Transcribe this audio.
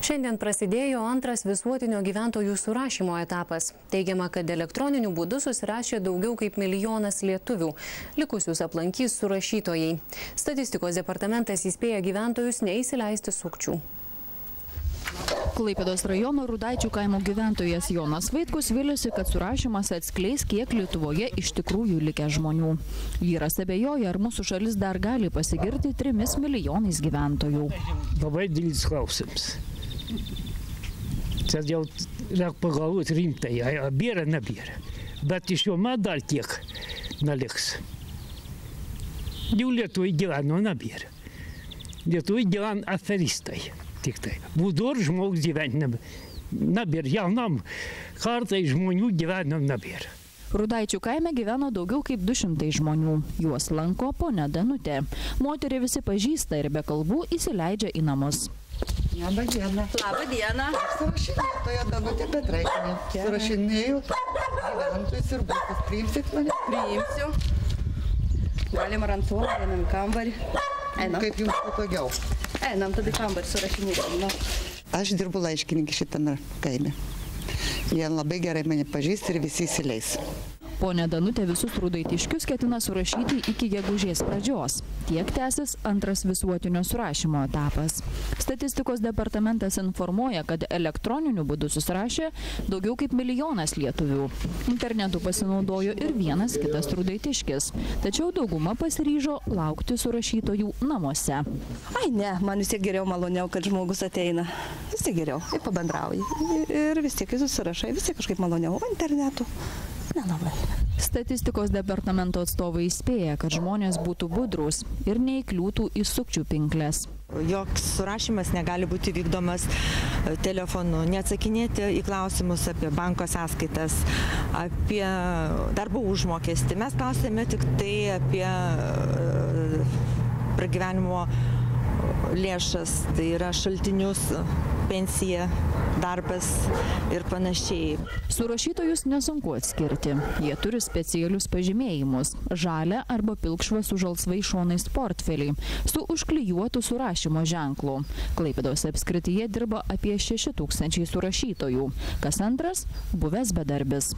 Šiandien prasidėjo antras visuotinio gyventojų surašymo etapas. Teigiama, kad elektroniniu būdu susirašė daugiau kaip 1 milijonas lietuvių. Likusius aplankys surašytojai. Statistikos departamentas įspėja gyventojus neįsileisti sukčių. Klaipėdos rajono Rudaičių kaimo gyventojas Jonas Vaitkus viliasi, kad surašymas atskleis, kiek Lietuvoje iš tikrųjų likę žmonių. Vyras abejoja, ar mūsų šalis dar gali pasigirti 3 milijonais gyventojų. Labai didelis klausimas. Čia jau reikia pagalvoti rimtai, bėra, nebėra. Bet iš jo man dar tiek neliks. Jau Lietuvai gyveno nebėra. Lietuvai gyvena aferistai. Tik tai. Būdu ir žmogus gyvenime nebėra. Jaunam kartai žmonių gyvenime nebėra. Rudaičių kaime gyveno daugiau kaip 200 žmonių. Juos lanko ponia Danutė. Moterį visi pažįsta ir be kalbų įsileidžia į namus. Labą dieną. Labą dieną. Surašinėtoja Danutė Petraitinė. Surašinėjau gyventojus ir būtus. Priimsit mane? Priimsiu. Galim rantuoti, einam į kambarį. Einam. Kaip jums patogiau? Einam tada į kambarį surašinėti. Aš dirbu laiškininkį šitame kaime. Jie labai gerai mane pažįsta ir visi įsileis. Ponia Danutė visus rudaitiškius ketina surašyti iki gegužės pradžios. Tiek tęsis antras visuotinio surašymo etapas. Statistikos departamentas informuoja, kad elektroniniu būdu susirašė daugiau kaip 1 milijonas lietuvių. Internetu pasinaudojo ir vienas kitas rudaitiškis. Tačiau dauguma pasiryžo laukti surašytojų namuose. Ai ne, man vis tiek geriau maloniau, kad žmogus ateina. Vis tiek geriau, ir pabendrauji. Ir vis tiek susirašai, vis tiek kažkaip maloniau. O internetu? Nelabai. Statistikos departamento atstovai įspėja, kad žmonės būtų budrūs ir neįkliūtų į sukčių pinkles. Joks surašymas negali būti vykdomas telefonu, neatsakinėti į klausimus apie banko sąskaitas, apie darbo užmokestį. Mes klausėme tik tai apie pragyvenimo lėšas, tai yra šaltinius, pensija, darbas ir panašiai. Surašytojus nesunku atskirti. Jie turi specialius pažymėjimus – žalią arba pilkšvą su žalsvai šonais portfelį, su užklijuotu surašymo ženklu. Klaipėdos apskrityje dirba apie 6 000 surašytojų. Kas antras – buvęs bedarbis.